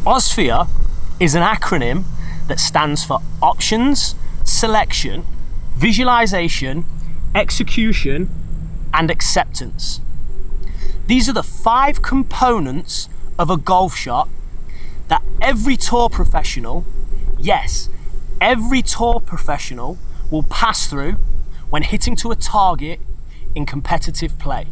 Osvea is an acronym that stands for options, selection, visualization, execution, and acceptance. These are the 5 components of a golf shot that every tour professional, yes, every tour professional will pass through when hitting to a target in competitive play.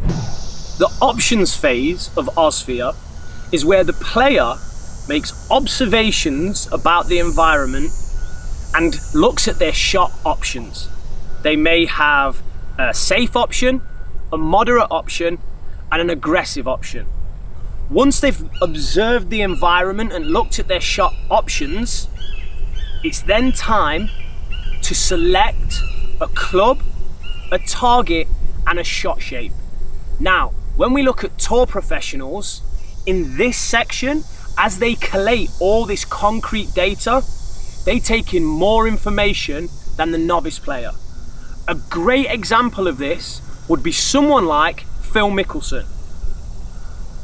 The options phase of Osvea is where the player makes observations about the environment and looks at their shot options. They may have a safe option, a moderate option, and an aggressive option. Once they've observed the environment and looked at their shot options, it's then time to select a club, a target, and a shot shape. Now, when we look at tour professionals, in this section, as they collate all this concrete data, they take in more information than the novice player. A great example of this would be someone like Phil Mickelson.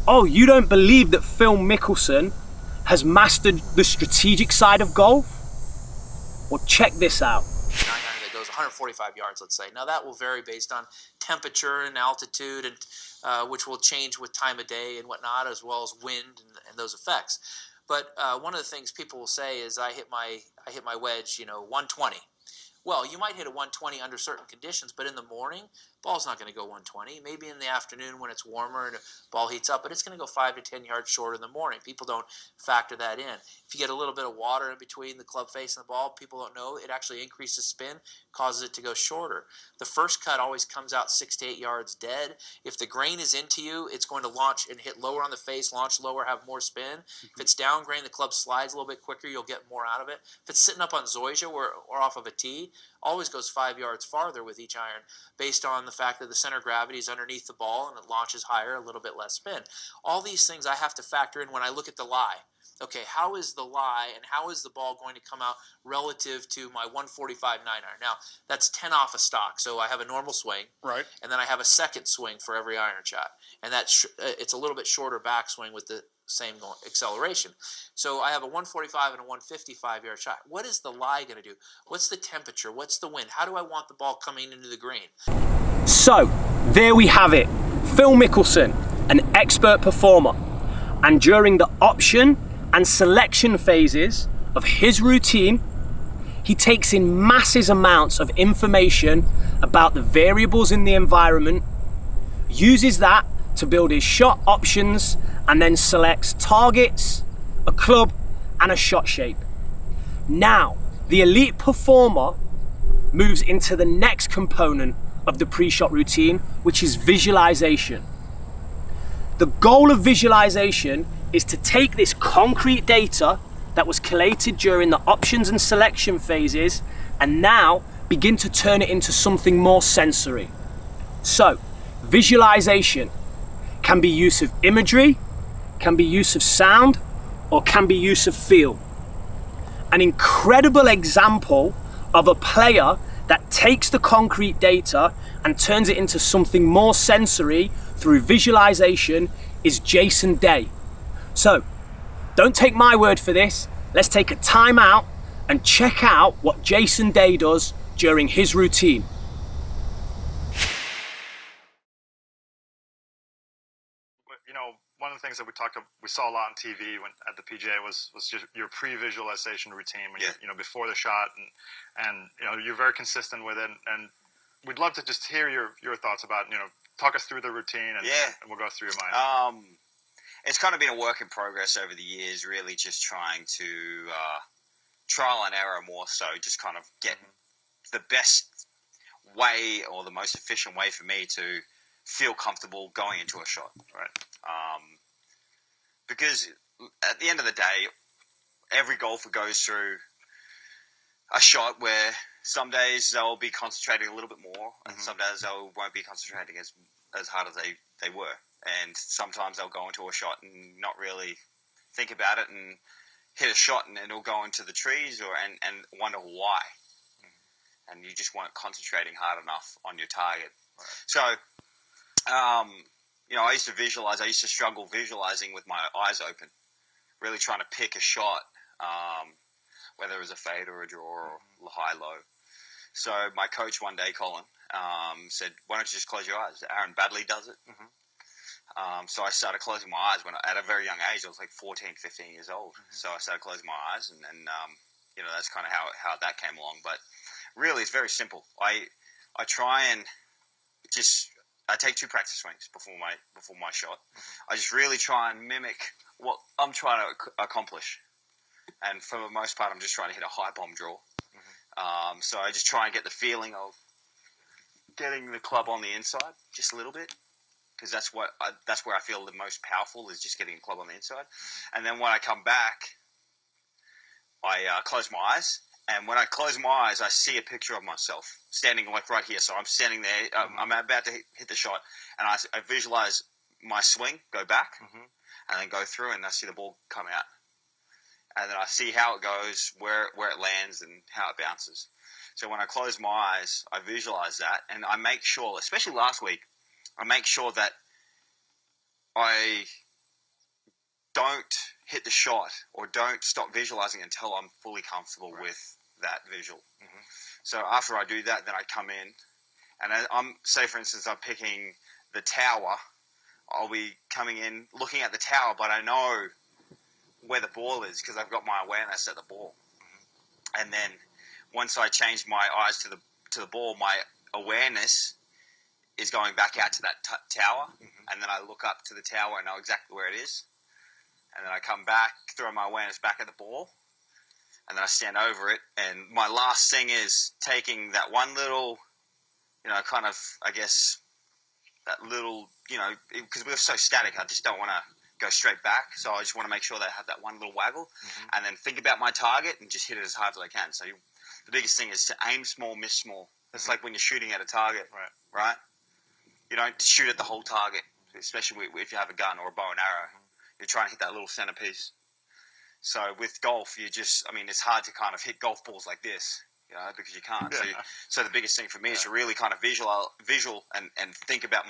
Oh, you don't believe that Phil Mickelson has mastered the strategic side of golf? Well, check this out. That goes 145 yards, let's say. Now that will vary based on temperature and altitude, and which will change with time of day and whatnot, as well as wind and those effects. But one of the things people will say is, I hit my wedge, 120. Well, you might hit a 120 under certain conditions, but in the morning, ball's not going to go 120. Maybe in the afternoon when it's warmer and the ball heats up, but it's going to go 5 to 10 yards short in the morning. People don't factor that in. If you get a little bit of water in between the club face and the ball, people don't know, it actually increases spin, causes it to go shorter. The first cut always comes out 6 to 8 yards dead. If the grain is into you, it's going to launch and hit lower on the face, launch lower, have more spin. If it's down grain, the club slides a little bit quicker, you'll get more out of it. If it's sitting up on zoysia or off of a tee, always goes 5 yards farther with each iron, based on the fact that the center of gravity is underneath the ball and it launches higher, a little bit less spin. All these things I have to factor in when I look at the lie. Okay, how is the lie and how is the ball going to come out relative to my 145 9 iron? Now, that's 10 off a stock, so I have a normal swing, right, and then I have a second swing for every iron shot, and it's a little bit shorter backswing with the same acceleration. So I have a 145 and a 155 yard shot. What is the lie going to do? What's the temperature? What's the wind? How do I want the ball coming into the green? So, there we have it. Phil Mickelson, an expert performer. And during the option and selection phases of his routine, he takes in massive amounts of information about the variables in the environment, uses that to build his shot options, and then selects targets, a club, and a shot shape. Now, the elite performer moves into the next component of the pre-shot routine, which is visualization. The goal of visualization is to take this concrete data that was collated during the options and selection phases and now begin to turn it into something more sensory. So, visualization can be use of imagery, can be use of sound, or can be use of feel. An incredible example of a player that takes the concrete data and turns it into something more sensory through visualization is Jason Day. So, don't take my word for this. Let's take a time out and check out what Jason Day does during his routine. One of the things that we saw a lot on TV at the PGA was just your pre-visualization routine when before the shot, and you're very consistent with it, and we'd love to just hear your thoughts about talk us through the routine, and we'll go through your mind. It's kind of been a work in progress over the years, really just trying to trial and error more so, just kind of get the best way or the most efficient way for me to feel comfortable going into a shot. Right. Because at the end of the day, every golfer goes through a shot where some days they'll be concentrating a little bit more, and some days they won't be concentrating as hard as they were. And sometimes they'll go into a shot and not really think about it and hit a shot and it'll go into the trees and wonder why. And you just weren't concentrating hard enough on your target. Right. So, I used to visualize. I used to struggle visualizing with my eyes open. really trying to pick a shot, whether it was a fade or a draw or high-low. So my coach one day, Colin, said, why don't you just close your eyes? Aaron Badley does it. So I started closing my eyes at a very young age. I was like 14, 15 years old. So I started closing my eyes, and that's kind of how that came along. But really, it's very simple. I try and I take 2 practice swings before my shot. I just really try and mimic what I'm trying to accomplish. And for the most part, I'm just trying to hit a high bomb draw. So I just try and get the feeling of getting the club on the inside just a little bit, because that's where I feel the most powerful, is just getting the club on the inside. And then when I come back, I close my eyes. And when I close my eyes, I see a picture of myself standing like right here. So I'm standing there. I'm about to hit the shot, and I visualize my swing go back, and then go through, and I see the ball come out. And then I see how it goes, where it lands, and how it bounces. So when I close my eyes, I visualize that, and I make sure, especially last week, I make sure that I don't hit the shot or don't stop visualizing until I'm fully comfortable with that visual. So after I do that, then I come in, and say for instance, I'm picking the tower. I'll be coming in, looking at the tower, but I know where the ball is because I've got my awareness at the ball. And then once I change my eyes to the ball, my awareness is going back out to that tower, and then I look up to the tower and know exactly where it is. And then I come back, throw my awareness back at the ball, and then I stand over it. And my last thing is taking that one little, kind of, I guess, that little, because we're so static, I just don't want to go straight back. So I just want to make sure that I have that one little waggle, and then think about my target and just hit it as hard as I can. So the biggest thing is to aim small, miss small. It's like when you're shooting at a target, right? You don't shoot at the whole target, especially if you have a gun or a bow and arrow. You're trying to hit that little centerpiece. So with golf, it's hard to kind of hit golf balls like this, because you can't. So the biggest thing for me is to really kind of visual and think about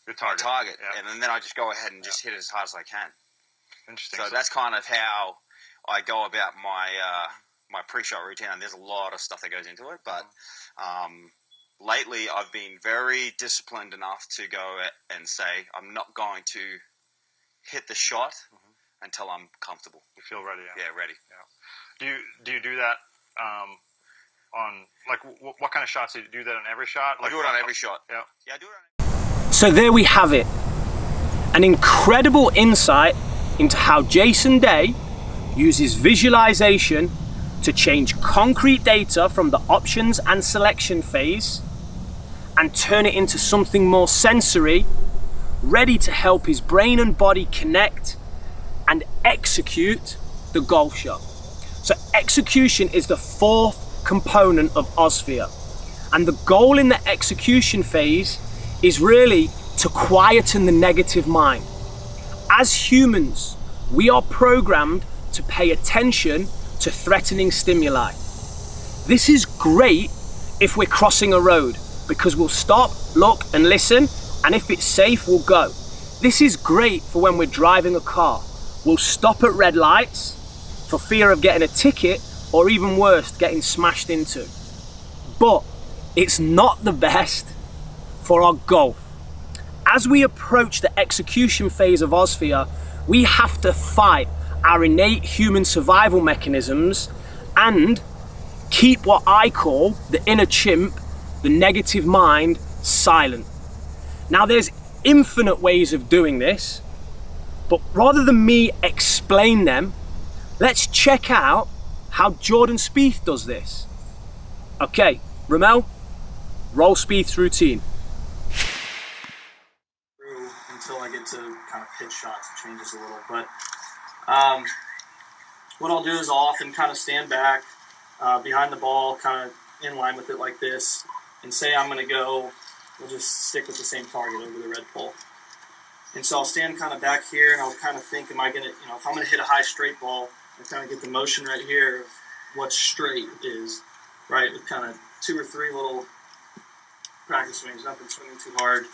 your target. And then I just go ahead and just hit it as hard as I can. Interesting. So that's kind of how I go about my pre-shot routine, and there's a lot of stuff that goes into it. But lately, I've been very disciplined enough to go and say I'm not going to hit the shot until I'm comfortable. You feel ready? Yeah, ready. Yeah. Do you do that on, like, what kind of shots do you do that on every shot? I do it on every shot. Yeah. Yeah, I do it on. So there we have it. An incredible insight into how Jason Day uses visualization to change concrete data from the options and selection phase and turn it into something more sensory, ready to help his brain and body connect and execute the golf shot. So execution is the 4th component of Osvea, and the goal in the execution phase is really to quieten the negative mind. As humans, we are programmed to pay attention to threatening stimuli. This is great if we're crossing a road, because we'll stop, look and listen, and if it's safe, we'll go. This is great for when we're driving a car. We'll stop at red lights for fear of getting a ticket, or even worse, getting smashed into. But it's not the best for our golf. As we approach the execution phase of Osvea, we have to fight our innate human survival mechanisms and keep what I call the inner chimp, the negative mind, silent. Now there's infinite ways of doing this, but rather than me explain them, let's check out how Jordan Spieth does this. Okay, Ramel, roll Spieth's routine. Until I get to kind of pitch shots, it changes a little. But what I'll do is I'll often kind of stand back behind the ball, kind of in line with it like this, and say I'm going to go, we'll just stick with the same target over the red pole. And so I'll stand kind of back here, and I'll kind of think, am I going to, if I'm going to hit a high straight ball, I kind of get the motion right here of what straight is, right? With kind of 2 or 3 little practice swings, nothing swinging too hard.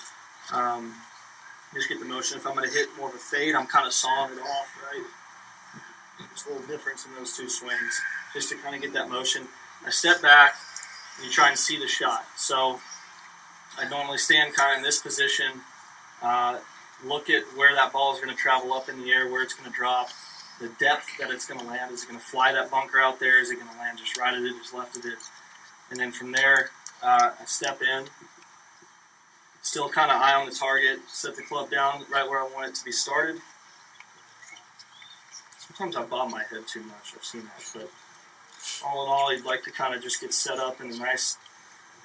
Just get the motion. If I'm going to hit more of a fade, I'm kind of sawing it off, right? Just a little difference in those two swings, just to kind of get that motion. I step back, and you try and see the shot. So I normally stand kind of in this position, look at where that ball is going to travel up in the air, where it's going to drop, the depth that it's going to land. Is it going to fly that bunker out there? Is it going to land just right at it, just left of it? And then from there, I step in, still kind of eye on the target, set the club down right where I want it to be started. Sometimes I bob my head too much. I've seen that. But all in all, you'd like to kind of just get set up in a nice,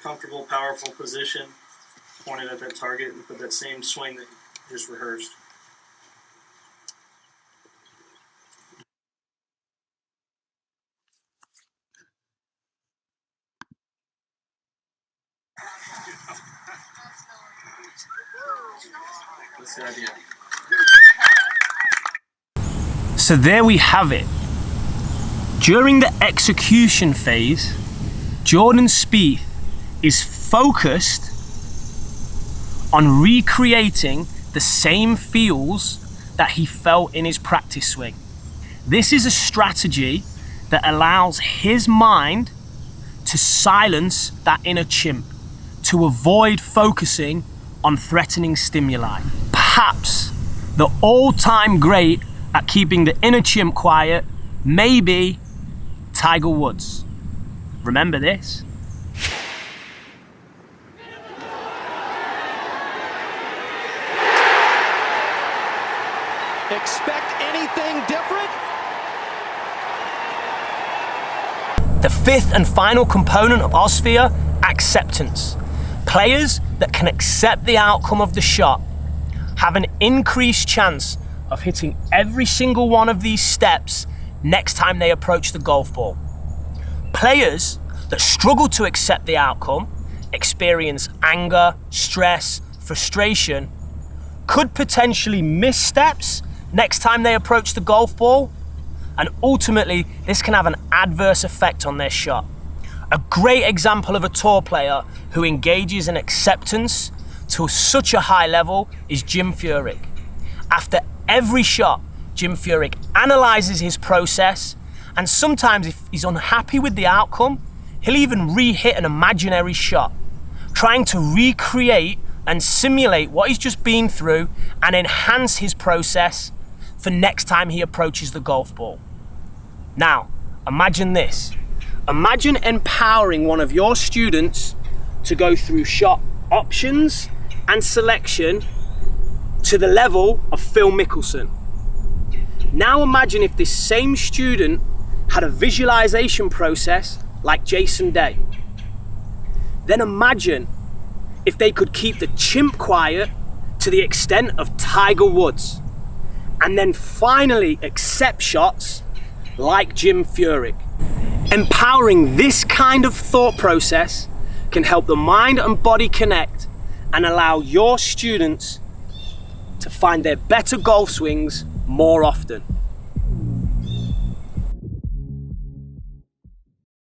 comfortable, powerful position, pointed at that target, and put that same swing that you just rehearsed. That's the idea. So there we have it. During the execution phase, Jordan Spieth is focused on recreating the same feels that he felt in his practice swing. This is a strategy that allows his mind to silence that inner chimp, to avoid focusing on threatening stimuli. Perhaps the all-time great at keeping the inner chimp quiet may be Tiger Woods. Remember this? Expect anything different? The fifth and final component of Osvea, acceptance. Players that can accept the outcome of the shot have an increased chance of hitting every single one of these steps next time they approach the golf ball. Players that struggle to accept the outcome, experience anger, stress, frustration, could potentially miss steps next time they approach the golf ball, and ultimately this can have an adverse effect on their shot. A great example of a tour player who engages in acceptance to such a high level is Jim Furyk. After every shot, Jim Furyk analyzes his process, and sometimes if he's unhappy with the outcome, he'll even re-hit an imaginary shot, trying to recreate and simulate what he's just been through and enhance his process for next time he approaches the golf ball. Now, imagine this. Imagine empowering one of your students to go through shot options and selection to the level of Phil Mickelson. Now imagine if this same student had a visualization process like Jason Day. Then imagine if they could keep the chimp quiet to the extent of Tiger Woods, and then finally accept shots like Jim Furyk. Empowering this kind of thought process can help the mind and body connect and allow your students to find their better golf swings more often.